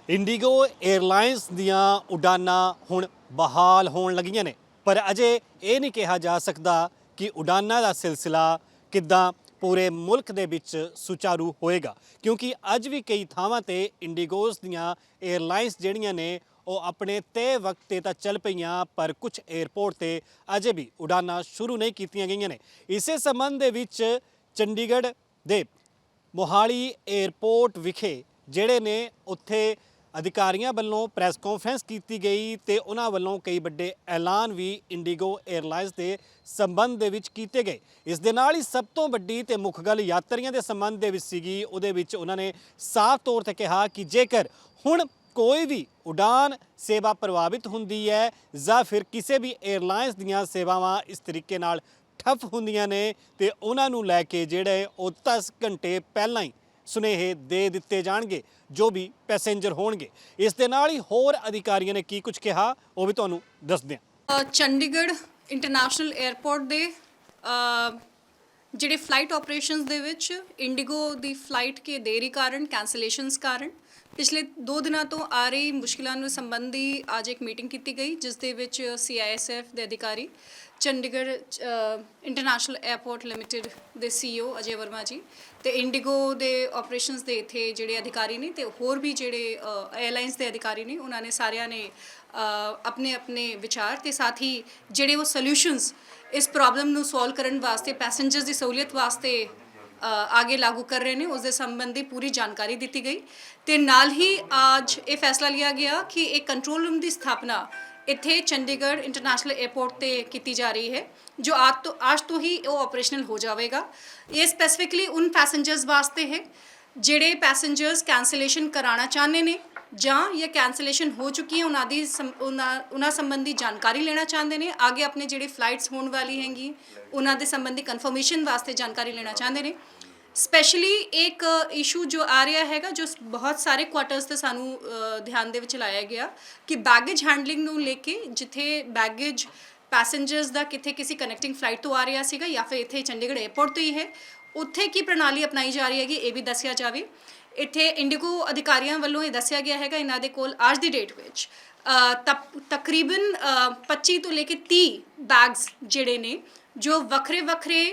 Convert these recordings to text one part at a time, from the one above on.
IndiGo airlines ਦੀਆਂ ਉਡਾਨਾਂ ਹੁਣ ਬਹਾਲ ਹੋਣ ਲੱਗੀਆਂ ਨੇ, ਪਰ ਅਜੇ ਇਹ ਨਹੀਂ ਕਿਹਾ ਜਾ ਸਕਦਾ ਕਿ ਉਡਾਨਾਂ ਦਾ ਸਿਲਸਿਲਾ ਕਿੱਦਾਂ ਪੂਰੇ ਮੁਲਕ ਦੇ ਵਿੱਚ ਸੁਚਾਰੂ ਹੋਏਗਾ, ਕਿਉਂਕਿ ਅੱਜ ਵੀ ਕਈ ਥਾਵਾਂ ਤੇ ਇੰਡੀਗੋਸ ਦੀਆਂ 에ਅਰਲਾਈਨਸ ਜਿਹੜੀਆਂ ਨੇ ਉਹ ਆਪਣੇ ਤੈਅ ਵਕਤ ਤੇ ਤਾਂ ਚੱਲ ਪਈਆਂ, ਪਰ ਕੁਝ 에ਅਰਪੋਰਟ ਤੇ ਅਜੇ ਵੀ ਉਡਾਨਾਂ ਸ਼ੁਰੂ ਨਹੀਂ ਕੀਤੀਆਂ ਗਈਆਂ ਨੇ। ਇਸੇ ਸੰਬੰਧ ਦੇ ਵਿੱਚ ਚੰਡੀਗੜ੍ਹ ਦੇ ਮੋਹਾਲੀ 에ਅਰਪੋਰਟ ਵਿਖੇ ਜਿਹੜੇ ਨੇ ਉੱਥੇ ਅਧਿਕਾਰੀਆਂ ਵੱਲੋਂ ਪ੍ਰੈਸ ਕਾਨਫਰੰਸ ਕੀਤੀ ਗਈ ਤੇ ਉਹਨਾਂ ਵੱਲੋਂ ਕਈ ਵੱਡੇ ਐਲਾਨ ਵੀ ਇੰਡੀਗੋ 에ਅਰਲਾਈਨਸ ਦੇ ਸੰਬੰਧ ਦੇ ਵਿੱਚ ਕੀਤੇ ਗਏ। ਇਸ ਦੇ ਨਾਲ ਹੀ ਸਭ ਤੋਂ ਵੱਡੀ ਤੇ ਮੁੱਖ ਗੱਲ ਯਾਤਰੀਆਂ ਦੇ ਸੰਬੰਧ ਦੇ ਵਿੱਚ ਸੀਗੀ। ਉਹਦੇ ਵਿੱਚ ਉਹਨਾਂ ਨੇ ਸਾਫ਼ ਤੌਰ ਤੇ ਕਿਹਾ ਕਿ ਜੇਕਰ ਹੁਣ ਕੋਈ ਵੀ ਉਡਾਨ ਸੇਵਾ ਪ੍ਰਭਾਵਿਤ ਹੁੰਦੀ ਹੈ ਜਾਂ ਫਿਰ ਕਿਸੇ ਵੀ 에ਅਰਲਾਈਨਸ ਦੀਆਂ ਸੇਵਾਵਾਂ ਇਸ ਤਰੀਕੇ ਨਾਲ ਠੱਪ ਹੁੰਦੀਆਂ ਨੇ ਤੇ ਉਹਨਾਂ ਨੂੰ ਲੈ ਕੇ ਜਿਹੜੇ ਉਹ 10 ਘੰਟੇ ਪਹਿਲਾਂ ਹੀ ਸੁਨੇਹੇ ਦੇ ਦਿੱਤੇ ਜਾਣਗੇ ਜੋ ਵੀ ਪੈਸੇਂਜਰ ਹੋਣਗੇ। ਇਸ ਦੇ ਨਾਲ ਹੀ ਹੋਰ ਅਧਿਕਾਰੀਆਂ ਨੇ ਕੀ ਕੁਝ ਕਿਹਾ ਉਹ ਵੀ ਤੁਹਾਨੂੰ ਦੱਸਦੇ ਹਾਂ। ਚੰਡੀਗੜ੍ਹ ਇੰਟਰਨੈਸ਼ਨਲ 에ਅਰਪੋਰਟ ਦੇ ਜਿਹੜੇ ਫਲਾਈਟ ਆਪਰੇਸ਼ਨਸ ਦੇ ਵਿੱਚ ਇੰਡੀਗੋ ਦੀ ਫਲਾਈਟ ਕੇ ਦੇਰੀ ਕਾਰਨ ਕੈਂਸਲੇਸ਼ਨਸ ਕਾਰਨ ਪਿਛਲੇ 2 ਦਿਨਾਂ ਤੋਂ ਆ ਰਹੀ ਮੁਸ਼ਕਿਲਾਂ ਨੂੰ ਸੰਬੰਧੀ ਅੱਜ ਇੱਕ ਮੀਟਿੰਗ ਕੀਤੀ ਗਈ, ਜਿਸ ਦੇ ਵਿੱਚ CISF ਦੇ ਅਧਿਕਾਰੀ, ਚੰਡੀਗੜ੍ਹ ਇੰਟਰਨੈਸ਼ਨਲ 에ਅਰਪੋਰਟ ਲਿਮਿਟਿਡ ਦੇ CEO ਅਜੇ ਵਰਮਾ ਜੀ ਤੇ ਇੰਡੀਗੋ ਦੇ ਆਪਰੇਸ਼ਨਸ ਦੇ ਇੱਥੇ ਜਿਹੜੇ ਅਧਿਕਾਰੀ ਨੇ ਤੇ ਹੋਰ ਵੀ ਜਿਹੜੇ 에ਅਰਲਾਈਨਸ ਦੇ ਅਧਿਕਾਰੀ ਨੇ, ਉਹਨਾਂ ਨੇ ਸਾਰਿਆਂ ਨੇ ਆਪਣੇ ਆਪਣੇ ਵਿਚਾਰ ਤੇ ਸਾਥ ਹੀ ਜਿਹੜੇ ਉਹ ਸੋਲੂਸ਼ਨਸ ਇਸ ਪ੍ਰੋਬਲਮ ਨੂੰ ਸੋਲਵ ਕਰਨ ਵਾਸਤੇ ਪੈਸੇਂਜਰਸ ਦੀ ਸਹੂਲੀਅਤ ਵਾਸਤੇ आगे लागू कर रहे हैं उसके संबंधी पूरी जानकारी दी गई। तो नाल ही आज ये फैसला लिया गया कि एक कंट्रोल रूम की स्थापना इत्थे चंडीगढ़ इंटरनेशनल एयरपोर्ट पर की जा रही है, जो आज तो ही वो ऑपरेशनल हो जाएगा। ये स्पैसिफिकली उन पैसेंजर्स वास्ते है ਜਿਹੜੇ ਪੈਸੇਂਜਰਸ ਕੈਂਸਲੇਸ਼ਨ ਕਰਾਉਣਾ ਚਾਹੁੰਦੇ ਨੇ ਜਾਂ ਇਹ ਕੈਂਸਲੇਸ਼ਨ ਹੋ ਚੁੱਕੀ ਹੈ ਉਹਨਾਂ ਸੰਬੰਧੀ ਜਾਣਕਾਰੀ ਲੈਣਾ ਚਾਹੁੰਦੇ ਨੇ, ਅੱਗੇ ਆਪਣੇ ਜਿਹੜੇ ਫਲਾਈਟਸ ਹੋਣ ਵਾਲੀ ਹੈਗੀ ਉਹਨਾਂ ਦੇ ਸੰਬੰਧੀ ਕਨਫਰਮੇਸ਼ਨ ਵਾਸਤੇ ਜਾਣਕਾਰੀ ਲੈਣਾ ਚਾਹੁੰਦੇ ਨੇ। ਸਪੈਸ਼ਲੀ ਇੱਕ ਇਸ਼ੂ ਜੋ ਆ ਰਿਹਾ ਹੈਗਾ, ਜੋ ਬਹੁਤ ਸਾਰੇ ਕੁਆਟਰਸ ਤੇ ਸਾਨੂੰ ਧਿਆਨ ਦੇ ਵਿੱਚ ਲਾਇਆ ਗਿਆ ਕਿ ਬੈਗੇਜ ਹੈਂਡਲਿੰਗ ਨੂੰ ਲੈ ਕੇ, ਜਿੱਥੇ ਬੈਗੇਜ ਪੈਸੇਂਜਰਸ ਦਾ ਕਿੱਥੇ ਕਿਸੇ ਕਨੈਕਟਿੰਗ ਫਲਾਈਟ ਤੋਂ ਆ ਰਿਹਾ ਸੀਗਾ ਜਾਂ ਫਿਰ ਇੱਥੇ ਚੰਡੀਗੜ੍ਹ 에ਅਰਪੋਰਟ ਤੋਂ ਹੀ ਹੈ, ਉੱਥੇ ਕੀ ਪ੍ਰਣਾਲੀ ਅਪਣਾਈ ਜਾ ਰਹੀ ਹੈਗੀ ਇਹ ਵੀ ਦੱਸਿਆ ਜਾਵੇ। ਇੱਥੇ ਇੰਡੀਗੋ ਅਧਿਕਾਰੀਆਂ ਵੱਲੋਂ ਇਹ ਦੱਸਿਆ ਗਿਆ ਹੈਗਾ ਇਹਨਾਂ ਦੇ ਕੋਲ ਅੱਜ ਦੀ ਡੇਟ ਵਿੱਚ ਤਕਰੀਬਨ 25 ਤੋਂ ਲੈ ਕੇ 30 ਬੈਗਸ ਜਿਹੜੇ ਨੇ ਜੋ ਵੱਖਰੇ ਵੱਖਰੇ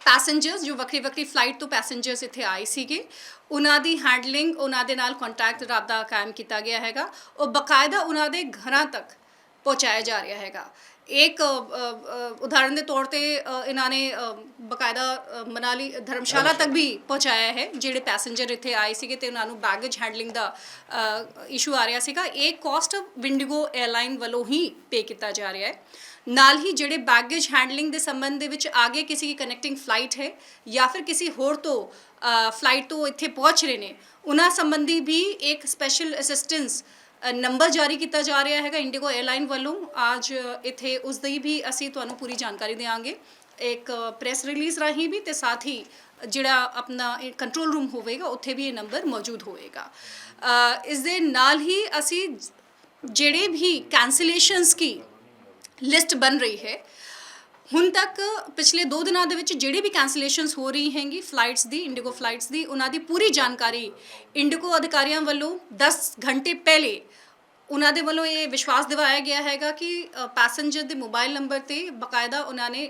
ਪੈਸੇਂਜਰਸ, ਜੋ ਵੱਖਰੀ ਵੱਖਰੀ ਫਲਾਈਟ ਤੋਂ ਪੈਸੇਂਜਰਸ ਇੱਥੇ ਆਏ ਸੀਗੇ, ਉਹਨਾਂ ਦੀ ਹੈਂਡਲਿੰਗ, ਉਹਨਾਂ ਦੇ ਨਾਲ ਕੰਟੈਕਟ ਰਾਬਤਾ ਕਾਇਮ ਕੀਤਾ ਗਿਆ ਹੈਗਾ, ਉਹ ਬਕਾਇਦਾ ਉਹਨਾਂ ਦੇ ਘਰਾਂ ਤੱਕ ਪਹੁੰਚਾਇਆ ਜਾ ਰਿਹਾ ਹੈਗਾ। एक उदाहरण के तौर पर इन्होंने बकायदा मनाली धर्मशाला तक भी पहुँचाया है ਜਿਹੜੇ ਪੈਸੇਂਜਰ ਇੱਥੇ ਆਏ ਸੀਗੇ ਤੇ ਉਹਨਾਂ ਨੂੰ ਬੈਗੇਜ ਹੈਂਡਲਿੰਗ ਦਾ ਇਸ਼ੂ ਆ ਰਿਹਾ ਸੀਗਾ। ਇਹ ਕਾਸਟ ਇੰਡੀਗੋ 에ਅਰਲਾਈਨ ਵੱਲੋਂ ਹੀ ਪੇ ਕੀਤਾ ਜਾ ਰਿਹਾ ਹੈ। ਨਾਲ ਹੀ ਜਿਹੜੇ ਬੈਗੇਜ ਹੈਂਡਲਿੰਗ ਦੇ ਸੰਬੰਧ ਦੇ ਵਿੱਚ ਆਗੇ ਕਿਸੇ ਦੀ ਕਨੈਕਟਿੰਗ ਫਲਾਈਟ ਹੈ ਜਾਂ ਫਿਰ ਕਿਸੇ ਹੋਰ ਤੋਂ ਫਲਾਈਟ ਤੋਂ ਇੱਥੇ ਪਹੁੰਚ ਰਹੇ ਨੇ, ਉਹਨਾਂ ਸੰਬੰਧੀ ਵੀ ਇੱਕ ਸਪੈਸ਼ਲ ਅਸਿਸਟੈਂਸ ਨੰਬਰ ਜਾਰੀ ਕੀਤਾ ਜਾ ਰਿਹਾ ਹੈਗਾ ਇੰਡੀਗੋ 에ਅਰਲਾਈਨ ਵੱਲੋਂ। ਅੱਜ ਇੱਥੇ ਉਸ ਦੀ ਵੀ ਅਸੀਂ ਤੁਹਾਨੂੰ ਪੂਰੀ ਜਾਣਕਾਰੀ ਦੇਵਾਂਗੇ ਇੱਕ ਪ੍ਰੈਸ ਰਿਲੀਜ਼ ਰਾਹੀਂ ਵੀ, ਤੇ ਸਾਥ ਹੀ ਜਿਹੜਾ ਆਪਣਾ ਕੰਟਰੋਲ ਰੂਮ ਹੋਵੇਗਾ ਉੱਥੇ ਵੀ ਇਹ ਨੰਬਰ ਮੌਜੂਦ ਹੋਵੇਗਾ। ਇਸ ਦੇ ਨਾਲ ਹੀ ਅਸੀਂ ਜਿਹੜੇ ਵੀ ਕੈਂਸਲੇਸ਼ਨਸ ਕੀ ਲਿਸਟ ਬਣ ਰਹੀ ਹੈ, ਹੁਣ ਤੱਕ ਪਿਛਲੇ 2 ਦਿਨਾਂ ਦੇ ਵਿੱਚ ਜਿਹੜੇ ਵੀ ਕੈਂਸਲੇਸ਼ਨਸ ਹੋ ਰਹੀ ਹੈਗੀ ਫਲਾਈਟਸ ਦੀ, ਇੰਡੀਗੋ ਫਲਾਈਟਸ ਦੀ, ਉਹਨਾਂ ਦੀ ਪੂਰੀ ਜਾਣਕਾਰੀ ਇੰਡੀਗੋ ਅਧਿਕਾਰੀਆਂ ਵੱਲੋਂ 10 ਘੰਟੇ ਪਹਿਲੇ ਉਹਨਾਂ ਦੇ ਵੱਲੋਂ ਇਹ ਵਿਸ਼ਵਾਸ ਦਿਵਾਇਆ ਗਿਆ ਹੈਗਾ ਕਿ ਪੈਸੇਂਜਰ ਦੇ ਮੋਬਾਈਲ ਨੰਬਰ 'ਤੇ ਬਕਾਇਦਾ ਉਹਨਾਂ ਨੇ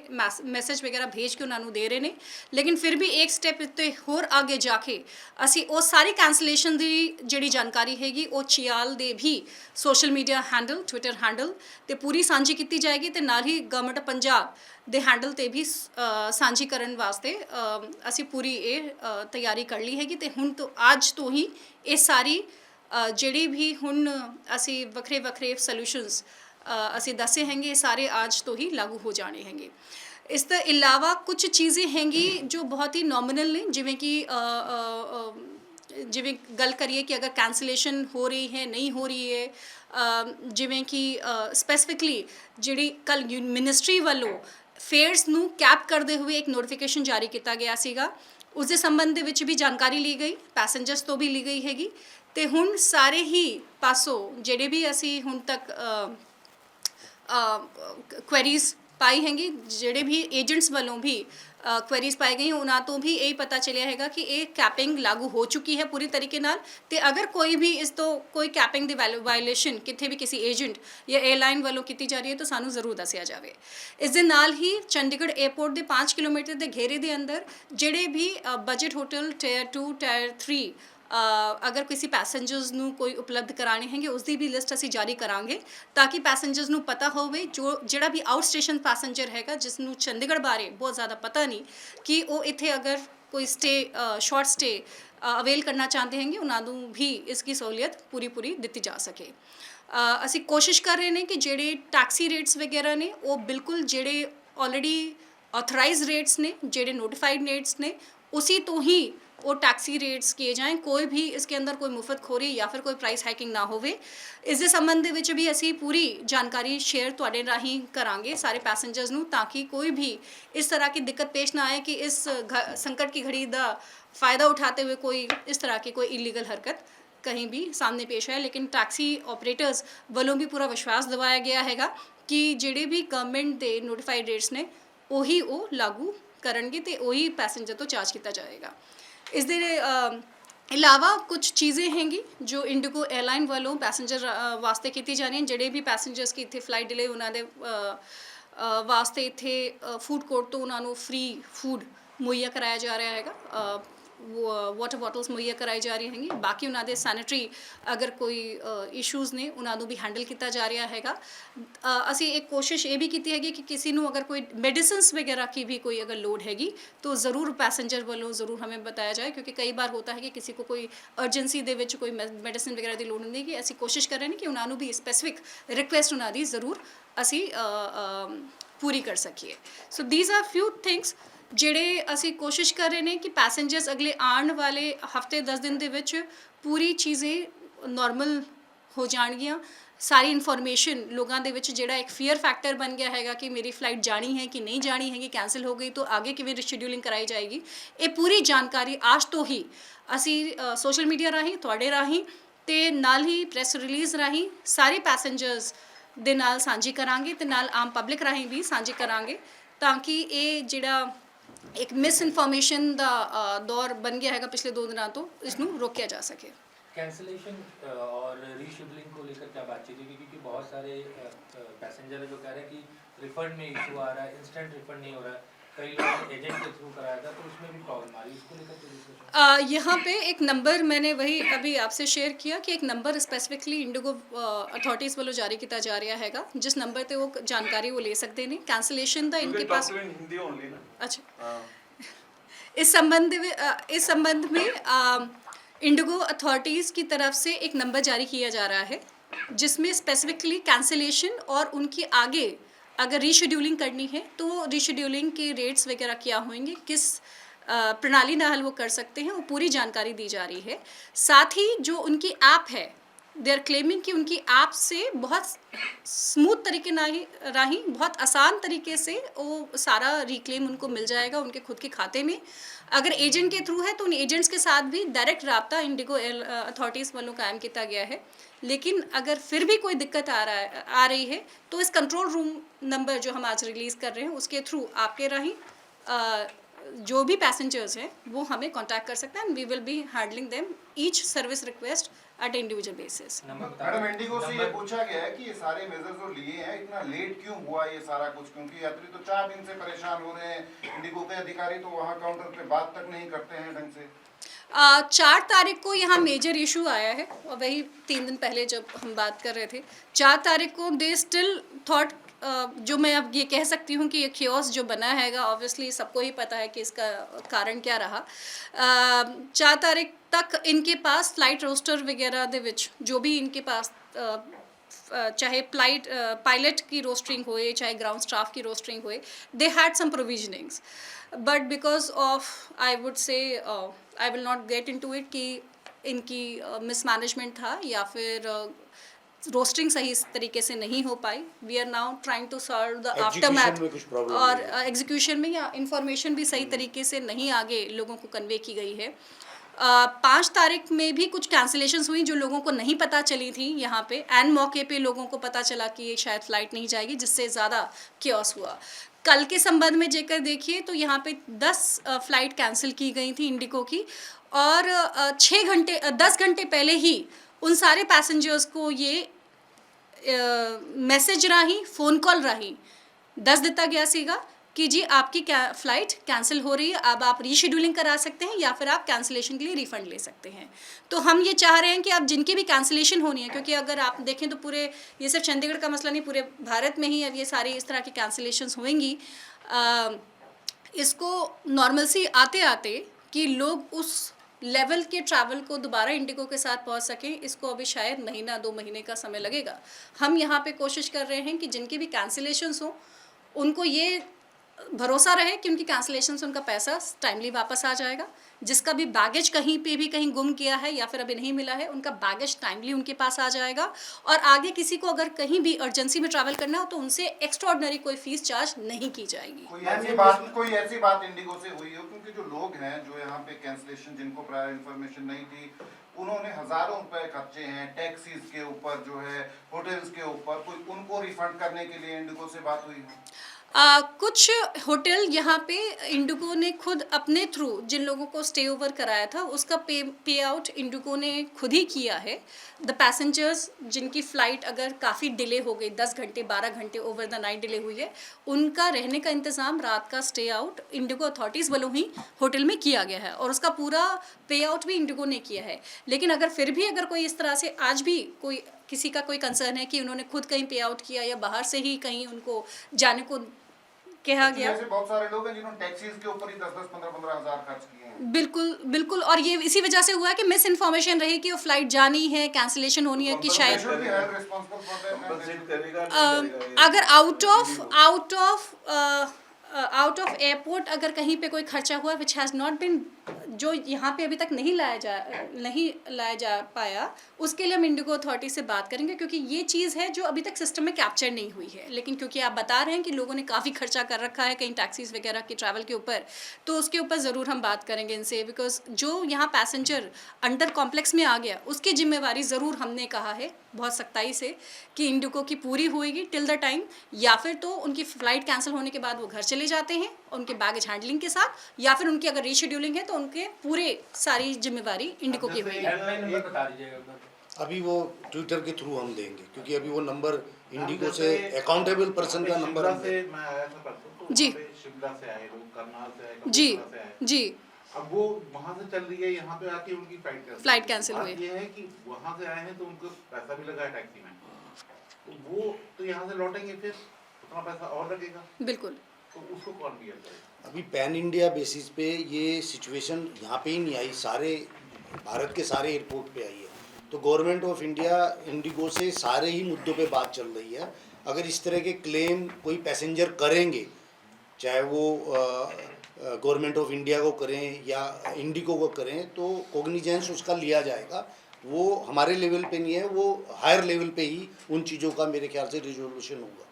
ਮੈਸੇਜ ਵਗੈਰਾ ਭੇਜ ਕੇ ਉਹਨਾਂ ਨੂੰ ਦੇ ਰਹੇ ਨੇ। ਲੇਕਿਨ ਫਿਰ ਵੀ ਇੱਕ ਸਟੈਪ ਉੱਤੇ ਹੋਰ ਅੱਗੇ ਜਾ ਕੇ ਅਸੀਂ ਉਹ ਸਾਰੀ ਕੈਂਸਲੇਸ਼ਨ ਦੀ ਜਿਹੜੀ ਜਾਣਕਾਰੀ ਹੈਗੀ ਉਹ ਚਿਆਲ ਦੇ ਵੀ social media handle, Twitter handle 'ਤੇ ਪੂਰੀ ਸਾਂਝੀ ਕੀਤੀ ਜਾਏਗੀ ਤੇ ਨਾਲ ਹੀ ਗਵਰਨਮੈਂਟ ਪੰਜਾਬ ਦੇ ਹੈਂਡਲ 'ਤੇ ਵੀ ਸਾਂਝੀ ਕਰਨ ਵਾਸਤੇ ਅਸੀਂ ਪੂਰੀ ਇਹ ਤਿਆਰੀ ਕਰ ਲਈ ਹੈਗੀ। ਤੇ ਹੁਣ ਤੋਂ ਅੱਜ ਤੋਂ ਹੀ ਇਹ ਸਾਰੀ ਜਿਹੜੀ ਵੀ ਹੁਣ ਅਸੀਂ ਵੱਖਰੇ ਵੱਖਰੇ ਸੋਲੂਸ਼ਨਸ ਅਸੀਂ ਦੱਸੇ ਹੈਗੇ ਸਾਰੇ ਅੱਜ ਤੋਂ ਹੀ ਲਾਗੂ ਹੋ ਜਾਣੇ ਹੈਗੇ। ਇਸ ਤੋਂ ਇਲਾਵਾ ਕੁਝ ਚੀਜ਼ਾਂ ਹੈਗੀ ਜੋ ਬਹੁਤ ਹੀ ਨੋਮੀਨਲ ਨੇ, ਜਿਵੇਂ ਗੱਲ ਕਰੀਏ ਕਿ ਅਗਰ ਕੈਂਸਲੇਸ਼ਨ ਹੋ ਰਹੀ ਹੈ ਨਹੀਂ ਹੋ ਰਹੀ ਹੈ, ਜਿਵੇਂ ਕਿ ਸਪੈਸੀਫਿਕਲੀ ਜਿਹੜੀ ਕੱਲ ਮਿਨਿਸਟਰੀ ਵੱਲੋਂ ਫੇਅਰਸ ਨੂੰ ਕੈਪ ਕਰਦੇ ਹੋਏ ਇੱਕ ਨੋਟੀਫਿਕੇਸ਼ਨ ਜਾਰੀ ਕੀਤਾ ਗਿਆ ਸੀਗਾ, ਉਸ ਦੇ ਸੰਬੰਧ ਦੇ ਵਿੱਚ ਵੀ ਜਾਣਕਾਰੀ ਲਈ ਗਈ, ਪੈਸੇਂਜਰਸ ਤੋਂ ਵੀ ਲਈ ਗਈ ਹੈਗੀ। ਤੇ ਹੁਣ ਸਾਰੇ ਹੀ ਪਾਸੋਂ ਜਿਹੜੇ ਵੀ ਅਸੀਂ ਹੁਣ ਤੱਕ ਕੁਐਰੀਜ਼ ਪਾਈ ਹੈਗੀ, ਜਿਹੜੇ ਵੀ ਏਜੰਟਸ ਵੱਲੋਂ ਵੀ ਕੁਐਰੀਜ਼ ਪਾਈ ਗਈ ਉਹਨਾਂ ਤੋਂ ਵੀ ਇਹ ਪਤਾ ਚੱਲਿਆ ਹੈਗਾ ਕਿ ਇਹ ਕੈਪਿੰਗ ਲਾਗੂ ਹੋ ਚੁੱਕੀ ਹੈ ਪੂਰੀ ਤਰੀਕੇ ਨਾਲ। ਤੇ ਅਗਰ ਕੋਈ ਵੀ ਇਸ ਤੋਂ ਕੋਈ ਕੈਪਿੰਗ ਦੀ ਵਾਇਲੇਸ਼ਨ ਕਿਤੇ ਵੀ ਕਿਸੇ ਏਜੰਟ ਜਾਂ 에ਅਰਲਾਈਨ ਵੱਲੋਂ ਕੀਤੀ ਜਾ ਰਹੀ ਹੈ ਤਾਂ ਸਾਨੂੰ ਜ਼ਰੂਰ ਦੱਸਿਆ ਜਾਵੇ। ਇਸ ਦੇ ਨਾਲ ਹੀ ਚੰਡੀਗੜ੍ਹ 에ਅਰਪੋਰਟ ਦੇ 5 ਕਿਲੋਮੀਟਰ ਦੇ ਘੇਰੇ ਦੇ ਅੰਦਰ ਜਿਹੜੇ ਵੀ ਬਜਟ ਹੋਟਲ ਟਾਇਰ 2 ਟਾਇਰ 3 ਅਗਰ ਕਿਸੇ ਪੈਸੇਂਜਰਸ ਨੂੰ ਕੋਈ ਉਪਲਬਧ ਕਰਾਣੇ ਹੈਗੇ ਉਸ ਦੀ ਵੀ ਲਿਸਟ ਅਸੀਂ ਜਾਰੀ ਕਰਾਂਗੇ ਤਾਂ ਕਿ ਪੈਸੇਂਜਰਸ ਨੂੰ ਪਤਾ ਹੋਵੇ, ਜਿਹੜਾ ਵੀ ਆਊਟ ਸਟੇਸ਼ਨ ਪੈਸੇਂਜਰ ਹੈਗਾ ਜਿਸ ਨੂੰ ਚੰਡੀਗੜ੍ਹ ਬਾਰੇ ਬਹੁਤ ਜ਼ਿਆਦਾ ਪਤਾ ਨਹੀਂ ਕਿ ਉਹ ਇੱਥੇ ਅਗਰ ਕੋਈ ਸ਼ਾਰਟ ਸਟੇ ਅਵੇਲ ਕਰਨਾ ਚਾਹੁੰਦੇ ਹੈਗੇ ਉਹਨਾਂ ਨੂੰ ਵੀ ਇਸ ਦੀ ਸਹੂਲੀਅਤ ਪੂਰੀ ਦਿੱਤੀ ਜਾ ਸਕੇ। ਅਸੀਂ ਕੋਸ਼ਿਸ਼ ਕਰ ਰਹੇ ਨੇ ਕਿ ਜਿਹੜੇ ਟੈਕਸੀ ਰੇਟਸ ਵਗੈਰਾ ਨੇ ਉਹ ਬਿਲਕੁਲ ਜਿਹੜੇ ਆਲਰੇਡੀ ऑथराइज रेट्स ने, जेडे नोटिफाइड रेट्स ने, उसी तो ही वो टैक्सी रेट्स किए जाएँ। कोई भी इसके अंदर कोई मुफ्त खोरी या फिर कोई प्राइस हैकिंग ना होवे। इस दे संबंध दे विच भी असी पूरी जानकारी शेयर तुहाडे राही करांगे सारे पैसेंजर्स नूं ताकि कोई भी इस तरह की दिक्कत पेश ना आए कि इस संकट की घड़ी का फ़ायदा उठाते हुए कोई इस तरह की कोई इलीगल हरकत कहीं भी सामने पेश है। लेकिन टैक्सी ऑपरेटर्स वालों भी पूरा विश्वास दिवाया गया हैगा कि ਜਿਹੜੇ भी गवर्नमेंट ਦੇ नोटिफाइड रेट्स ने ਉਹੀ ਉਹ ਲਾਗੂ ਕਰਨਗੇ ਤੇ ਉਹੀ ਪੈਸੇਂਜਰ ਤੋਂ ਚਾਰਜ ਕੀਤਾ ਜਾਏਗਾ। ਇਸ ਦੇ ਇਲਾਵਾ ਕੁਝ ਚੀज़ें ਹੈਗੀ ਜੋ ਇੰਡੀਗੋ 에ਅਰਲਾਈਨ ਵੱਲੋਂ ਪੈਸੇਂਜਰ ਵਾਸਤੇ ਕੀਤੀ ਜਾ ਰਹੀਆਂ। ਜਿਹੜੇ ਵੀ ਪੈਸੇਂਜਰਸ ਕੀ ਇੱਥੇ ਫਲਾਈਟ ਡਿਲੇ ਉਹਨਾਂ ਦੇ ਵਾਸਤੇ ਇੱਥੇ ਫੂਡ ਕੋਰਟ ਤੋਂ ਉਹਨਾਂ ਨੂੰ ਫ੍ਰੀ ਫੂਡ ਮੁਹੱਈਆ ਕਰਾਇਆ ਜਾ ਰਿਹਾ ਹੈਗਾ। ਵਾਟਰ ਬੋਟਲਸ ਮੁਹੱਈਆ ਕਰਾਈ ਜਾ ਰਹੀਆਂ ਹੈਗੀਆਂ। ਬਾਕੀ ਉਹਨਾਂ ਦੇ ਸੈਨੇਟਰੀ ਅਗਰ ਕੋਈ ਇਸ਼ੂਜ਼ ਨੇ ਉਹਨਾਂ ਨੂੰ ਵੀ ਹੈਂਡਲ ਕੀਤਾ ਜਾ ਰਿਹਾ ਹੈਗਾ। ਅਸੀਂ ਇੱਕ ਕੋਸ਼ਿਸ਼ ਇਹ ਵੀ ਕੀਤੀ ਹੈਗੀ ਕਿ ਕਿਸੇ ਨੂੰ अगर कोई मेडिसिन्स वगैरह की भी कोई अगर लोड हैगी तो ज़रूर पैसेंजर वालों ज़रूर हमें बताया जाए, क्योंकि कई बार होता है कि किसी को कोई अर्जेंसी दे विच कोई मेडिसिन वगैरह की लोड होंदी कि असी कोशिश कर रहे हैं कि उन्होंने भी स्पैसिफिक रिक्वेस्ट उन्होंने ज़रूर असी पूरी कर सकीए। So these are few things ਜਿਹੜੇ ਅਸੀਂ ਕੋਸ਼ਿਸ਼ ਕਰ ਰਹੇ ਨੇ ਕਿ ਪੈਸੇਂਜਰਸ ਅਗਲੇ ਆਉਣ ਵਾਲੇ ਹਫਤੇ 10 ਦਿਨ ਦੇ ਵਿੱਚ ਪੂਰੀ ਚੀਜ਼ਾਂ ਨਾਰਮਲ ਹੋ ਜਾਣਗੀਆਂ। ਸਾਰੀ ਇਨਫੋਰਮੇਸ਼ਨ ਲੋਕਾਂ ਦੇ ਵਿੱਚ ਜਿਹੜਾ ਇੱਕ ਫੀਅਰ ਫੈਕਟਰ ਬਣ ਗਿਆ ਹੈਗਾ ਕਿ ਮੇਰੀ ਫਲਾਈਟ ਜਾਣੀ ਹੈ ਕਿ ਨਹੀਂ ਜਾਣੀ ਹੈਗੀ, ਕੈਂਸਲ ਹੋ ਗਈ ਤਾਂ ਅੱਗੇ ਕਿਵੇਂ ਰੀਸ਼ੈਡਿਊਲਿੰਗ ਕਰਾਈ ਜਾਏਗੀ, ਇਹ ਪੂਰੀ ਜਾਣਕਾਰੀ ਅੱਜ ਤੋਂ ਹੀ ਅਸੀਂ ਸੋਸ਼ਲ ਮੀਡੀਆ ਰਾਹੀਂ ਤੁਹਾਡੇ ਰਾਹੀਂ ਤੇ ਨਾਲ ਹੀ ਪ੍ਰੈਸ ਰਿਲੀਜ਼ ਰਾਹੀਂ ਸਾਰੇ ਪੈਸੇਂਜਰਸ ਦੇ ਨਾਲ ਸਾਂਝੀ ਕਰਾਂਗੇ ਤੇ ਨਾਲ ਆਮ ਪਬਲਿਕ ਰਾਹੀਂ ਵੀ ਸਾਂਝੀ ਕਰਾਂਗੇ ਤਾਂ ਕਿ ਇਹ ਜਿਹੜਾ एक मिस इन्फॉर्मेशन का दौर बन गया है पिछले 2 दिनों तो इसनू रोकया जा सके। कैंसलेशन और रीशेड्यूलिंग को लेकर क्या बातचीत हुई, क्योंकि बहुत सारे पैसेंजर है जो कह रहे हैं कि रिफंड में इशू आ रहा है, इंस्टेंट रिफंड नहीं हो रहा है, कई लोग एजेंट के थ्रू कराया था तो उसमें भी प्रॉब्लम आ रही है, इसको लेकर क्या? यहाँ पे एक नंबर मैंने वही अभी आपसे शेयर किया कि एक नंबर स्पेसिफिकली इंडिगो अथॉरिटीज़ वालों जारी किया जा रहा हैगा जिस नंबर पे वो जानकारी वो ले सकते हैं। कैंसलेशन का इनके पास अच्छा इस संबंध में इंडिगो अथॉरिटीज़ की तरफ से एक नंबर जारी किया जा रहा है जिसमें स्पेसिफिकली कैंसलेशन और उनकी आगे अगर रीशेड्यूलिंग करनी है तो रीशेड्यूलिंग के रेट्स वगैरह क्या होंगे, किस प्रणाली नाल वो कर सकते हैं, वो पूरी जानकारी दी जा रही है। साथ ही जो उनकी ऐप है दे आर क्लेमिंग कि उनकी ऐप से बहुत स्मूथ तरीके राही बहुत आसान तरीके से वो सारा रिक्लेम उनको मिल जाएगा उनके खुद के खाते में। अगर एजेंट के थ्रू है तो उन एजेंट्स के साथ भी डायरेक्ट रब्ता इंडिगो अथॉरिटीज़ वालों कायम किया गया है। लेकिन अगर फिर भी कोई दिक्कत आ रही है तो इस कंट्रोल रूम नंबर जो हम आज रिलीज़ कर रहे हैं उसके थ्रू आपके राही जो भी पैसेंजर्स हैं वो हमें कांटेक्ट कर सकते हैं and we will be handling them each service request at individual basis. Madam IndiGo से ये पूछा गया है कि ये सारे मेजर्स जो लिए हैं इतना लेट क्यों हुआ ये सारा कुछ, क्योंकि यात्री तो 4 दिन से परेशान हो रहे हैं, इंडिगो के अधिकारी तो वहाँ काउंटर पे बात तक नहीं करते हैं ढंग से। 4 तारीख को यहाँ मेजर इशू आया है और वही 3 दिन पहले जब हम बात कर रहे थे 4 तारीख को दे स्टिल थॉट जो मैं अब ये कह सकती हूँ कि ये क्योस जो बना हैगा ऑब्वियसली सबको ही पता है कि इसका कारण क्या रहा। 4 तारीख तक इनके पास फ्लाइट रोस्टर वगैरह दे विच जो भी इनके पास चाहे पायलट की रोस्टरिंग होए चाहे ग्राउंड स्टाफ की रोस्टरिंग होए they had some provisionings but because of I would say I will not get into it कि इनकी मिसमैनेजमेंट था या फिर रोस्टिंग सही इस तरीके से नहीं हो पाई। We are now trying to solve the aftermath और एग्जीक्यूशन में या इंफॉर्मेशन भी सही तरीके से नहीं आगे लोगों को कन्वे की गई है। 5 तारीख में भी कुछ कैंसिलेशंस हुई जो लोगों को नहीं पता चली थी यहाँ पे, एंड मौके पे लोगों को पता चला कि ये शायद फ़्लाइट नहीं जाएगी, जिससे ज़्यादा क्योस हुआ। कल के संबंध में जेकर देखिए तो यहाँ पे 10 फ़्लाइट कैंसिल की गई थी इंडिगो की, और 10 घंटे पहले ही उन सारे पैसेंजर्स को ये मैसेज राही, फ़ोन कॉल राही 10 दिता गया सीगा कि जी आपकी फ़्लाइट कैंसिल हो रही है, अब आप रीशेड्यूलिंग करा सकते हैं या फिर आप कैंसिलेशन के लिए रिफ़ंड ले सकते हैं। तो हम ये चाह रहे हैं कि अब जिनकी भी कैंसिलेशन होनी है, क्योंकि अगर आप देखें तो पूरे, ये सिर्फ चंडीगढ़ का मसला नहीं, पूरे भारत में ही अब ये सारी इस तरह की कैंसिलेशंस होंगी। इसको नॉर्मलसी आते आते कि लोग उस लेवल के ट्रैवल को दोबारा इंडिगो के साथ पहुंच सकें, इसको अभी शायद महीना 2 महीने का समय लगेगा। हम यहाँ पे कोशिश कर रहे हैं कि जिनकी भी कैंसिलेशंस हों उनको ये भरोसा रहे कि उनकी कैंसिलेशन से उनका पैसा टाइमली वापस आ जाएगा। जिसका भी बैगेज कहीं पे भी कहीं गुम किया है या फिर अभी नहीं मिला है, उनका बैगेज टाइमली उनके पास आ जाएगा। और आगे किसी को अगर कहीं भी अर्जेंसी में ट्रैवल करना हो तो उनसे एक्स्ट्राऑर्डिनरी कोई फीस चार्ज नहीं की जाएगी। कोई ऐसी बात इंडिगो से हुई हो, क्योंकि जो लोग हैं जो यहाँ पे कैंसिलेशन, जिनको प्रायर इन्फॉर्मेशन नहीं थी, उन्होंने हजारों रुपए खर्चे हैं टैक्सीज के ऊपर, जो है होटल्स के ऊपर, कोई उनको रिफंड करने के लिए इंडिगो से बात हुई हो? कुछ होटल यहाँ पे इंडिगो ने खुद अपने थ्रू जिन लोगों को स्टे ओवर कराया था उसका पे आउट इंडिगो ने खुद ही किया है। द पैसेंजर्स जिनकी फ़्लाइट अगर काफ़ी डिले हो गई, 10 घंटे 12 घंटे ओवर द नाइट डिले हुई है, उनका रहने का इंतज़ाम, रात का स्टे आउट इंडिगो अथॉरिटीज़ वालों ही होटल में किया गया है और उसका पूरा पे आउट भी इंडिगो ने किया है। लेकिन अगर फिर भी अगर कोई इस तरह से आज भी कोई किसी का कोई कंसर्न है कि उन्होंने खुद कहीं पे आउट किया या बाहर से ही कहीं उनको जाने को कहा गया, ऐसे बहुत सारे लोग हैं जिन्होंने टैक्सीज के ऊपर ही 10-10, 15-15 हजार खर्च किए हैं। बिल्कुल बिल्कुल, और ये इसी वजह से हुआ है कि मिस इन्फॉर्मेशन रही कि वो फ्लाइट जानी है, कैंसिलेशन होनी है, कि शायद अगर आउट ऑफ एयरपोर्ट अगर कहीं पे कोई खर्चा हुआ विच हैज़ नॉट बिन, जो यहाँ पे अभी तक नहीं लाया जा पाया, उसके लिए हम इंडिगो अथॉरिटी से बात करेंगे, क्योंकि ये चीज़ है जो अभी तक सिस्टम में कैप्चर नहीं हुई है। लेकिन क्योंकि आप बता रहे हैं कि लोगों ने काफ़ी खर्चा कर रखा है कहीं टैक्सीज वगैरह के ट्रैवल के ऊपर, तो उसके ऊपर ज़रूर हम बात करेंगे इनसे, बिकॉज जो यहाँ पैसेंजर अंडर कॉम्प्लेक्स में आ गया उसकी जिम्मेवारी ज़रूर हमने कहा है बहुत सख्ताई से कि इंडिगो की पूरी होएगी टिल द टाइम, या फिर तो उनकी फ़्लाइट कैंसिल होने के बाद वो घर चले जाते हैं उनके बैगेज हैंडलिंग के साथ, या फिर उनकी अगर रीशेड्यूलिंग है तो उनके पूरे सारी जिम्मेवारी इंडिगो की होगी। हेल्पलाइन नंबर बता दीजिएगा। अभी वो ट्विटर के थ्रू हम देंगे, क्योंकि अभी वो नंबर इंडिगो से अकाउंटेबल पर्सन का नंबर से मैं आया था परसों, तो जी, शिमला से आए लोग, करनाल से आए, जी कपूरथला से आए। जी, अब वो वहाँ से चल रही है, यहाँ पे आके उनकी फ्लाइट कैंसिल हुई। ये है कि वहाँ से आए हैं तो उनको पैसा भी लगा है टैक्सी में, तो वो तो यहाँ से लौटेंगे फिर उतना पैसा और लगेगा, बिल्कुल, तो उसको कौन बियर करेगा? अभी पैन इंडिया बेसिस पे ये सिचुएशन यहाँ पे ही नहीं आई, सारे भारत के सारे एयरपोर्ट पे आई है। तो गवर्नमेंट ऑफ इंडिया इंडिगो से सारे ही मुद्दों पे बात चल रही है। अगर इस तरह के क्लेम कोई पैसेंजर करेंगे, चाहे वो गवर्नमेंट ऑफ इंडिया को करें या इंडिगो को करें, तो कोग्निजेंस उसका लिया जाएगा। वो हमारे लेवल पे नहीं है, वो हायर लेवल पे ही उन चीज़ों का मेरे ख्याल से रिजोल्यूशन होगा।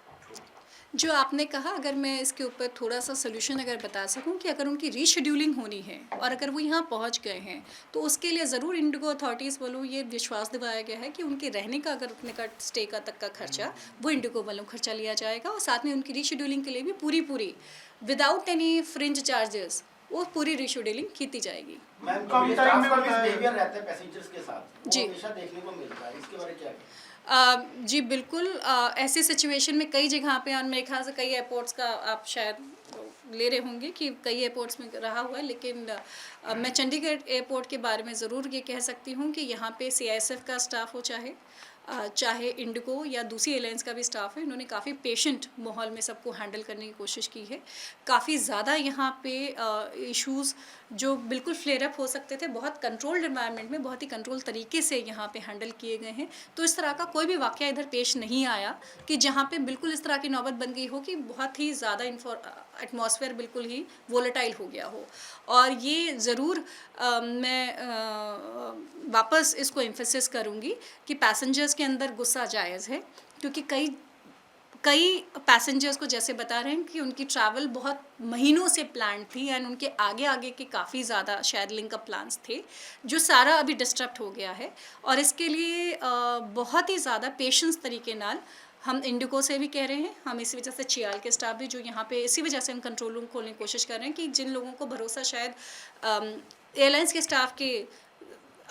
जो आपने कहा, अगर मैं इसके ऊपर थोड़ा सा सोल्यूशन अगर बता सकूं कि अगर उनकी रीशेड्यूलिंग होनी है और अगर वो यहाँ पहुँच गए हैं तो उसके लिए ज़रूर इंडिगो अथॉरिटीज़ वालों ये विश्वास दिलाया गया है कि उनके रहने का, अगर उतने का स्टे का तक का खर्चा वो इंडिगो वालों खर्चा लिया जाएगा, और साथ में उनकी रीशेड्यूलिंग के लिए भी पूरी विदाउट एनी फ्रिंज चार्जेस वो पूरी रीशेड्यूलिंग की जाएगी। मैम, कम टाइम में बिहेवियर रहता है पैसेंजर्स के साथ, वो जी, हमेशा देखने को मिलता है, इसके बारे में क्या है? जी बिल्कुल, ऐसी सिचुएशन में कई जगह पे, और मेरे ख्याल से कई एयरपोर्ट्स का आप शायद ले रहे होंगे कि कई एयरपोर्ट्स में रहा हुआ है, लेकिन मैं चंडीगढ़ एयरपोर्ट के बारे में ज़रूर ये कह सकती हूँ कि यहाँ पे CISF का स्टाफ हो, चाहे इंडिगो या दूसरी एयरलाइंस का भी स्टाफ है, इन्होंने काफ़ी पेशेंट माहौल में सबको हैंडल करने की कोशिश की है। काफ़ी ज़्यादा यहाँ पे इश्यूज़ जो बिल्कुल फ्लेयर अप हो सकते थे, बहुत कंट्रोल्ड एनवायरनमेंट में बहुत ही कंट्रोल तरीके से यहाँ पे हैंडल किए गए हैं। तो इस तरह का कोई भी वाक़या इधर पेश नहीं आया कि जहाँ पे बिल्कुल इस तरह की नौबत बन गई हो कि बहुत ही ज़्यादा एटमॉस्फेयर बिल्कुल ही वोलेटाइल हो गया हो। और ये ज़रूर मैं वापस इसको एम्फेसिस करूँगी कि पैसेंजर्स के अंदर गुस्सा जायज़ है, क्योंकि कई कई पैसेंजर्स को जैसे बता रहे हैं कि उनकी ट्रैवल बहुत महीनों से प्लान थी एंड उनके आगे आगे के काफ़ी ज़्यादा शेयरलिंग का प्लान्स थे जो सारा अभी डिस्टर्ब हो गया है। और इसके लिए बहुत ही ज़्यादा पेशेंस तरीके नाल हम इंडिगो से भी कह रहे हैं, हम इसी वजह से चियाल के स्टाफ भी जो यहाँ पे इसी वजह से हम कंट्रोल रूम खोलने की कोशिश कर रहे हैं कि जिन लोगों को भरोसा शायद एयरलाइंस के स्टाफ के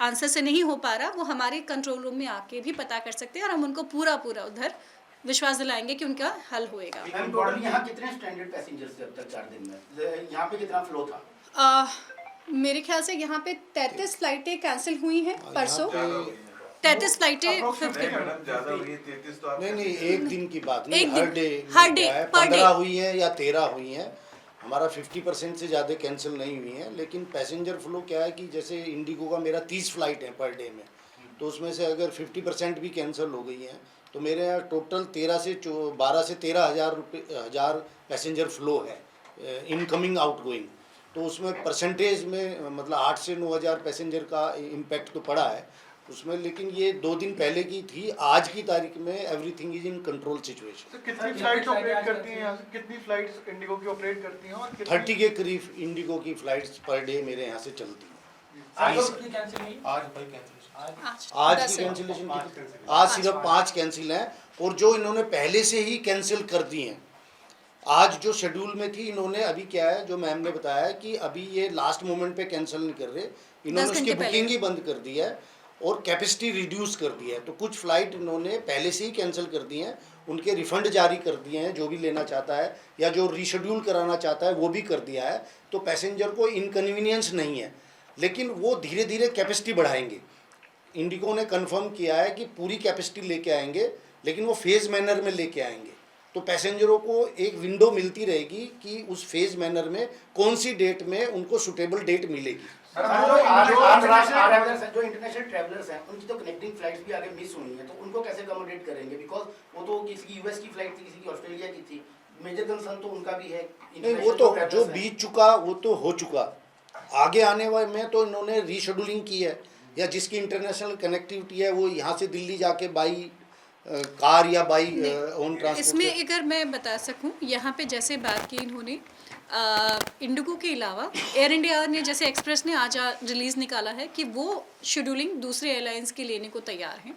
आंसर से नहीं हो पा रहा वो हमारे कंट्रोल रूम में आके भी पता कर सकते हैं और हम उनको पूरा उधर विश्वास दिलाएंगे कि उनका हल होएगा। मैम टोटल यहाँ कितने स्टैंडर्ड पैसेंजर्स थे अब तक 4 दिन में? यहाँ पे कितना फ्लो था? मेरे ख्याल से यहाँ पे 33 फ्लाइटें कैंसिल हुई हैं परसों, 33 फ्लाइटें 50 ज्यादा हुई है 33 तो आप नहीं एक दिन की बात नहीं, एक हर दिन, डे हर डे, पर डे। 15 हुई है या 13 हुई है। हमारा 50% से ज़्यादा कैंसिल नहीं हुई है। लेकिन पैसेंजर फ्लो क्या है कि जैसे इंडिगो का मेरा 30 फ्लाइट है पर डे में, तो उसमें से अगर 50% भी कैंसिल हो गई हैं तो मेरे यहाँ टोटल 12 से 13,000 पैसेंजर फ्लो है इनकमिंग आउटगोइंग। तो उसमें परसेंटेज में मतलब 8 से 9,000 पैसेंजर का इम्पैक्ट तो पड़ा है उसमें। लेकिन ये 2 दिन पहले की थी, आज की तारीख में everything is in control situation. तो कितनी फ्लाइट्स ऑपरेट करती हैं यहाँ से? कितनी फ्लाइट्स इंडिगो की ऑपरेट करती हैं और 30 के करीब इंडिगो की फ्लाइट्स पर डे मेरे यहाँ से चलती हैं। आज की कैंसिलेशन आज सिर्फ 5 कैंसिल हैं और जो इन्होंने पहले से ही कैंसिल कर दी हैं। आज जो शेड्यूल में थी इन्होंने अभी क्या है जो मैम ने बताया कि अभी ये लास्ट मोमेंट पे कैंसिल नहीं कर रहे, इन्होंने उसकी बुकिंग ही बंद कर दी है और कैपेसिटी रिड्यूस कर दी है। तो कुछ फ्लाइट इन्होंने पहले से ही कैंसिल कर दी हैं, उनके रिफंड जारी कर दिए हैं जो भी लेना चाहता है या जो रीशेड्यूल कराना चाहता है वो भी कर दिया है। तो पैसेंजर को इनकन्वीनियंस नहीं है, लेकिन वो धीरे धीरे कैपेसिटी बढ़ाएंगे। इंडिगो ने कंफर्म किया है कि पूरी कैपेसिटी लेके आएंगे, लेकिन वो फेज़ मैनर में लेके आएंगे। तो पैसेंजरों को एक विंडो मिलती रहेगी कि उस फेज मैनर में कौन सी डेट में उनको सुटेबल डेट मिलेगी। जो इंटरनेशनल ट्रैवलर्स हैं उनकी तो कनेक्टिंग फ्लाइट्स भी आगे मिस हुई हैं, तो उनको कैसे अकोमोडेट करेंगे? बिकॉज वो तो किसी की यूएस की फ्लाइट थी, किसी की ऑस्ट्रेलिया की थी। मेजर कंसर्न तो उनका भी है। नहीं, वो तो जो बीत चुका वो तो हो चुका। आगे आने वाले में तो इन्होंने रीशेड्यूलिंग की है, या जिसकी इंटरनेशनल कनेक्टिविटी है वो यहाँ से दिल्ली जाके बाई कार या बाई ओन ट्रांसपोर्ट। इसमें अगर मैं बता सकूं, यहाँ पे जैसे बात की इन्होंने इंडिगो के अलावा एयर इंडिया ने जैसे एक्सप्रेस ने आज रिलीज़ निकाला है कि वो शेड्यूलिंग दूसरे एयरलाइंस के लेने को तैयार हैं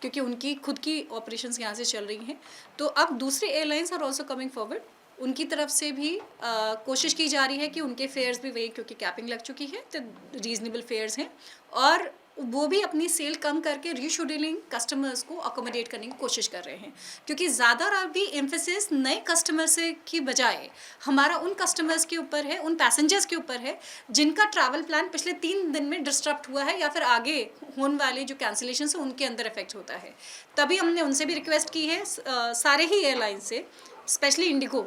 क्योंकि उनकी खुद की ऑपरेशंस यहाँ से चल रही हैं। तो अब दूसरे airlines are also coming forward, उनकी तरफ से भी कोशिश की जा रही है कि उनके फेयर्स भी वही, क्योंकि कैपिंग लग चुकी है तो रीजनेबल फेयर्स हैं, और वो भी अपनी सेल कम करके रीशेड्यूलिंग कस्टमर्स को अकोमोडेट करने की कोशिश कर रहे हैं। क्योंकि ज़्यादा अभी एम्फेसिस नए कस्टमर से की बजाय हमारा उन कस्टमर्स के ऊपर है, उन पैसेंजर्स के ऊपर है जिनका ट्रैवल प्लान पिछले 3 दिन में डिस्टर्ब हुआ है या फिर आगे होने वाले जो कैंसिलेशन है उनके अंदर इफेक्ट होता है। तभी हमने उनसे भी रिक्वेस्ट की है सारे ही एयरलाइन से, स्पेशली इंडिगो,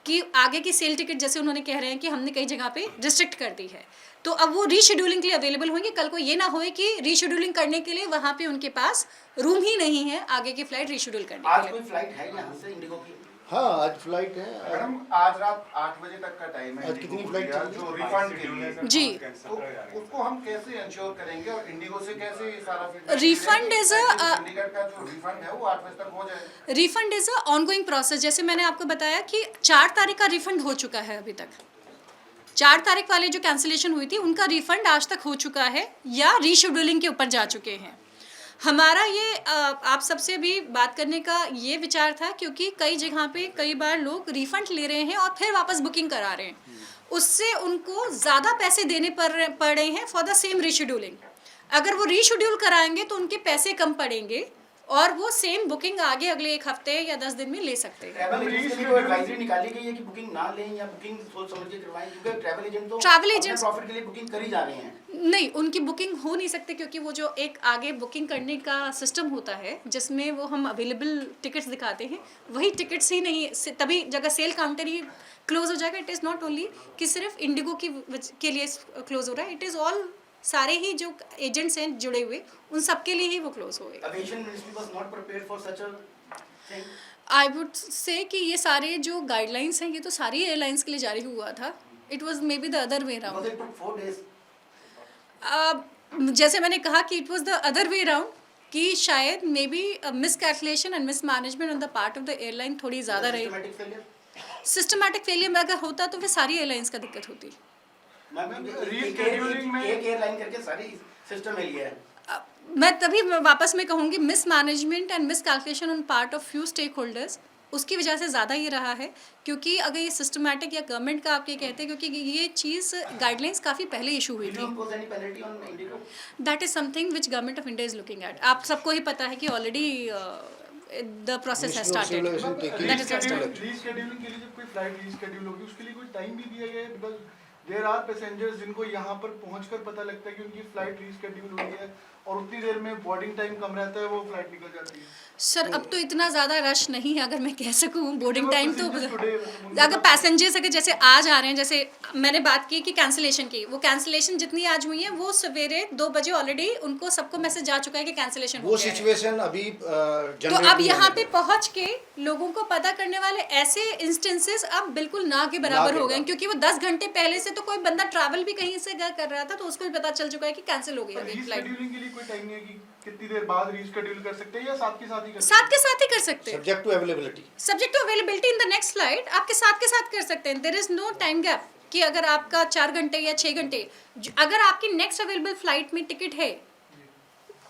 कि आगे की सेल टिकट जैसे उन्होंने कह रहे हैं कि हमने कई जगह पे रिस्ट्रिक्ट कर दी है, तो अब वो रीशेड्यूलिंग के लिए अवेलेबल होंगे। कल को ये ना होए कि रीशेड्यूलिंग करने के लिए वहाँ पे उनके पास रूम ही नहीं है आगे की फ्लाइट रीशेड्यूल करने आज के लिए। कोई फ्लाइट है यहाँ से इंडिगो की? हाँ, आज फ्लाइट है। मैडम आज रात 8 बजे तक का टाइम है। आज कितनी फ्लाइट चली? जो रिफंड के लिए जी, तो उसको हम कैसे इंश्योर करेंगे और इंडिगो से कैसे ये सारा feedback Refund मिलेगा is कि a- चंडीगढ़ का जो रिफंड है वो 8 बजे तक हो जाए? Refund is a ongoing process. जैसे मैंने आपको बताया कि 4 तारीख का रिफंड हो चुका है, अभी तक 4 तारीख वाले जो कैंसिलेशन हुई थी उनका रिफंड आज तक हो चुका है या रीशेड्यूलिंग के ऊपर जा चुके हैं। हमारा ये आप सबसे भी बात करने का ये विचार था, क्योंकि कई जगह पे कई बार लोग रिफंड ले रहे हैं और फिर वापस बुकिंग करा रहे हैं, उससे उनको ज़्यादा पैसे देने पड़ रहे हैं फॉर द सेम रीशेड्यूलिंग। अगर वो रीशेड्यूल कराएंगे तो उनके पैसे कम पड़ेंगे और वो सेम बुकिंग आगे अगले 1 हफ्ते या 10 दिन में ले सकते हैं। ट्रैवल एजेंट के लिए कोई एडवाइजरी निकाली गई है कि बुकिंग ना लें या बुकिंग सोच समझ के करवाएं, क्योंकि ट्रैवल एजेंट तो ट्रैवल अपने एजेंट्स प्रॉफिट के लिए बुकिंग कर ही जा रहे हैं। नहीं, उनकी बुकिंग हो नहीं सकती, क्योंकि वो जो एक आगे बुकिंग करने का सिस्टम होता है जिसमें वो हम अवेलेबल टिकट्स दिखाते हैं, वही टिकट्स ही नहीं, तभी जगह सेल काउंटर ही क्लोज हो जाएगा। इट इज़ नॉट ओनली कि सिर्फ इंडिगो के लिए क्लोज हो रहा है, इट इज़ ऑल, सारे ही जो एजेंट्स हैं जुड़े हुए उन सब के लिए ही वो क्लोज होएगा। Aviation ministry was not prepared for such a thing. I would से कि ये सारे जो गाइडलाइंस हैं ये तो सारी एयरलाइंस के लिए जारी हुआ था। It was may be the other way because around. It took 4 days. जैसे मैंने कहा कि it was the other way around कि शायद may be miscalculation and mismanagement on the part of the airline थोड़ी ज़्यादा रही। Systematic failure. सिस्टमैटिक फेलियर में अगर होता तो फिर सारी एयरलाइंस का दिक्कत होती। रीशेड्यूलिंग में एक एयरलाइन करके सारी सिस्टम में लिया है। मैं तभी वापस में कहूँगी mismanagement and miscalculation on part of few stakeholders, उसकी वजह से ज़्यादा ये रहा है। क्योंकि अगर ये सिस्टमेटिक या गवर्नमेंट का आप ये कहते हैं, क्योंकि ये चीज़ गाइडलाइंस काफ़ी पहले इशू हुई थी। That is something which government of India is looking at. आप सबको ही पता है कि already the process has started. That is rescheduling के लिए जब कोई फ्लाइट रीशेड्यूल होगी उसके लिए कोई टाइम भी दिया गया है? बिकॉज देयर आर पैसेंजर्स जिनको यहाँ पर पहुंचकर पता लगता है कि उनकी फ्लाइट रीशेड्यूल हुई है और उतनी देर में बोर्डिंग टाइम कम रहता है, वो फ्लाइट निकल जाती है। सर अब तो इतना ज़्यादा रश नहीं है, अगर मैं कह सकूँ बोर्डिंग टाइम तो today, अगर पैसेंजर्स अगर जैसे आज आ रहे हैं, जैसे मैंने बात की कि कैंसिलेशन की, वो कैंसिलेशन जितनी आज हुई है वो सवेरे 2 बजे ऑलरेडी उनको सबको मैसेज जा चुका है कि कैंसिलेशन हो वो गया है। सिचुएशन अभी तो अब यहाँ पे पहुँच के लोगों को पता करने वाले ऐसे इंस्टेंसेस अब बिल्कुल ना के बराबर हो गए, क्योंकि वो 10 घंटे पहले से तो कोई बंदा ट्रैवल भी कहीं से कर रहा था तो उसको भी पता चल चुका है कि कैंसिल हो गई है फ्लाइट। रीशेड्यूलिंग के लिए कोई टाइम नहीं है कि कितनी देर बाद रीशेड्यूल कर सकते हैं या साथ के साथ ही कर सकते साथ के साथ ही कर सकते हैं, subject to availability. Subject to availability in the next flight आपके साथ कर सकते हैं। There is no time gap कि अगर आपका 4 घंटे या 6 घंटे, अगर आपकी नेक्स्ट अवेलेबल फ्लाइट में टिकट है,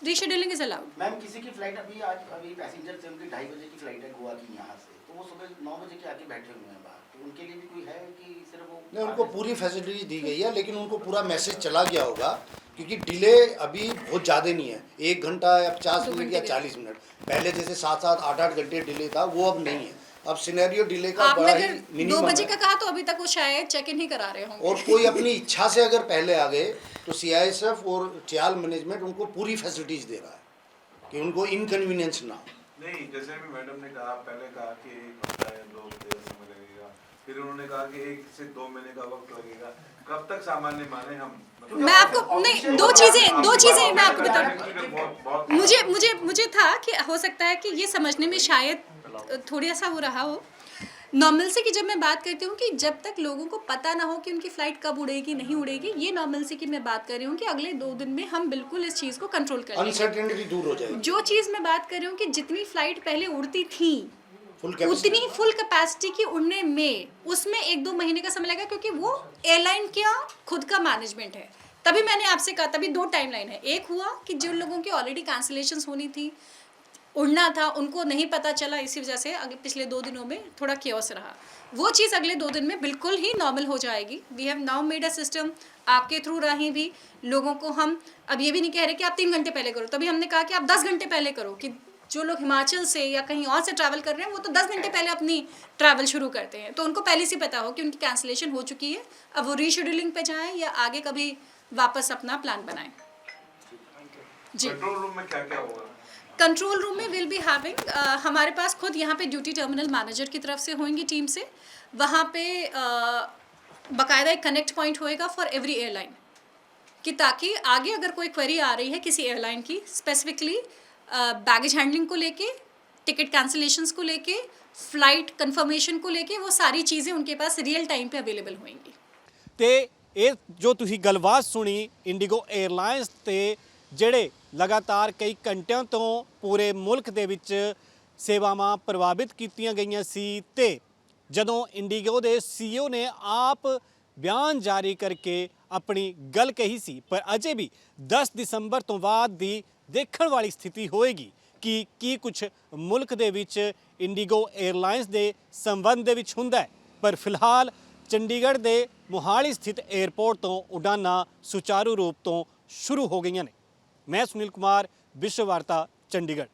रीशेड्यूलिंग इज अलाउड। मैम किसी की फ्लाइट अभी पैसेंजर से उनकी 2:30 बजे की फ्लाइट है गोवा की यहाँ से, तो वो सुबह 9 बजे के आके बैठे हुए हैं बाहर, तो उनके लिए भी कोई है कि सिर्फ वो नहीं, उनको पूरी फैसिलिटी दी गई है, लेकिन उनको पूरा मैसेज चला गया होगा क्योंकि डिले अभी बहुत ज़्यादा नहीं है, 1 घंटा या 50 मिनट या 40 मिनट। पहले जैसे 7-7 8-8 घंटे डिले था, वो अब नहीं है। अब सिनेरियो डिले का आपने बड़ा ही अगर 2 मिनिमम बजे का है। कहा तो अभी तक वो शायद चेक इन ही करा रहे होंगे। और कोई अपनी इच्छा से अगर पहले आ गए तो CISF और चियाल मैनेजमेंट उनको पूरी फैसिलिटीज दे रहा है कि उनको इनकन्वीनियंस ना हो। नहीं, जैसे भी मैडम ने कहा, पहले कहा कि 1 हफ्ता या 2 हफ्ते समय लगेगा, फिर उन्होंने कहा कि 1 से 2 महीने का वक्त लगेगा। कब तक सामान्य माने हम? मैं आपको नहीं, दो चीजें मैं आपको बताऊं। मुझे था कि हो सकता है कि ये समझने में शायद थोड़ा सा हो रहा हो नॉर्मलसी की। जब मैं बात करती हूँ कि जब तक लोगों को पता ना हो कि उनकी फ्लाइट कब उड़ेगी नहीं उड़ेगी, ये नॉर्मलसी की मैं बात कर रही हूँ कि अगले 2 दिन में हम बिल्कुल इस चीज़ को कंट्रोल कर लेंगे। अनसर्टेनिटी दूर हो जाएगी। जो चीज़ मैं बात कर रही हूँ कि जितनी फ्लाइट पहले उड़ती थी फुल उतनी फुल कैपेसिटी की उड़ने में उसमें 1-2 महीने का समय लगेगा, क्योंकि वो एयरलाइन का खुद का मैनेजमेंट है। तभी मैंने आपसे कहा, तभी 2 टाइमलाइन है। एक हुआ कि जिन लोगों की ऑलरेडी कैंसिलेशंस होनी थी, उड़ना था, उनको नहीं पता चला, इसी वजह से अगले पिछले 2 दिनों में थोड़ा केओस रहा। वो चीज़ अगले 2 दिन में बिल्कुल ही नॉर्मल हो जाएगी। We have now made a system, आपके थ्रू रही भी लोगों को हम अब ये भी नहीं कह रहे कि आप 3 घंटे पहले करो, तभी हमने कहा कि आप 10 घंटे पहले करो, कि जो लोग हिमाचल से या कहीं और से ट्रैवल कर रहे हैं वो तो 10 घंटे पहले अपनी ट्रैवल शुरू करते हैं, तो उनको पहले से पता हो कि उनकी कैंसिलेशन हो चुकी है। अब वो रीशेड्यूलिंग पे जाएं या आगे कभी वापस अपना प्लान बनाएं। जी, कंट्रोल रूम में क्या क्या होगा? कंट्रोल रूम में विल बी हैविंग, हमारे पास खुद यहाँ पे ड्यूटी टर्मिनल मैनेजर की तरफ से होंगी टीम से, वहाँ पे बाकायदा एक कनेक्ट पॉइंट होएगा फॉर एवरी एयरलाइन, कि ताकि आगे अगर कोई क्वेरी आ रही है किसी एयरलाइन की स्पेसिफिकली बैगेज हैंडलिंग को लेके, टिकट कैंसिलेशंस को लेके, फ्लाइट कंफर्मेशन को लेके, वो सारी चीज़ें उनके पास रियल टाइम पे अवेलेबल होंगी। ਤੇ ਇਹ ਜੋ ਤੁਸੀਂ ਗੱਲਬਾਤ ਸੁਣੀ ਇੰਡੀਗੋ 에ਅਰਲਾਈਨਸ ਤੇ ਜਿਹੜੇ ਲਗਾਤਾਰ ਕਈ ਘੰਟਿਆਂ ਤੋਂ ਪੂਰੇ ਮੁਲਕ ਦੇ ਵਿੱਚ ਸੇਵਾਵਾਂ ਪ੍ਰਭਾਵਿਤ ਕੀਤੀਆਂ ਗਈਆਂ ਸੀ, ਤੇ ਜਦੋਂ ਇੰਡੀਗੋ ਦੇ CEO ਨੇ ਆਪ ਬਿਆਨ ਜਾਰੀ ਕਰਕੇ ਆਪਣੀ ਗੱਲ ਕਹੀ ਸੀ, ਪਰ ਅਜੇ ਵੀ 10 ਦਸੰਬਰ ਤੋਂ ਬਾਅਦ ਦੀ ਦੇਖਣ ਵਾਲੀ ਸਥਿਤੀ ਹੋਏਗੀ ਕਿ ਕੀ ਕੁਝ ਮੁਲਕ ਦੇ ਵਿੱਚ ਇੰਡੀਗੋ 에ਅਰਲਾਈਨਸ ਦੇ ਸੰਬੰਧ ਦੇ ਵਿੱਚ ਹੁੰਦਾ ਹੈ। ਪਰ ਫਿਲਹਾਲ ਚੰਡੀਗੜ੍ਹ ਦੇ ਮੋਹਾਲੀ ਸਥਿਤ 에ਅਰਪੋਰਟ ਤੋਂ ਉਡਾਨਾਂ ਸੁਚਾਰੂ ਰੂਪ ਤੋਂ ਸ਼ੁਰੂ ਹੋ ਗਈਆਂ ਨੇ। ਮੈਂ ਸੁਨੀਲ ਕੁਮਾਰ, ਵਿਸ਼ਵ ਵਾਰਤਾ, ਚੰਡੀਗੜ੍ਹ।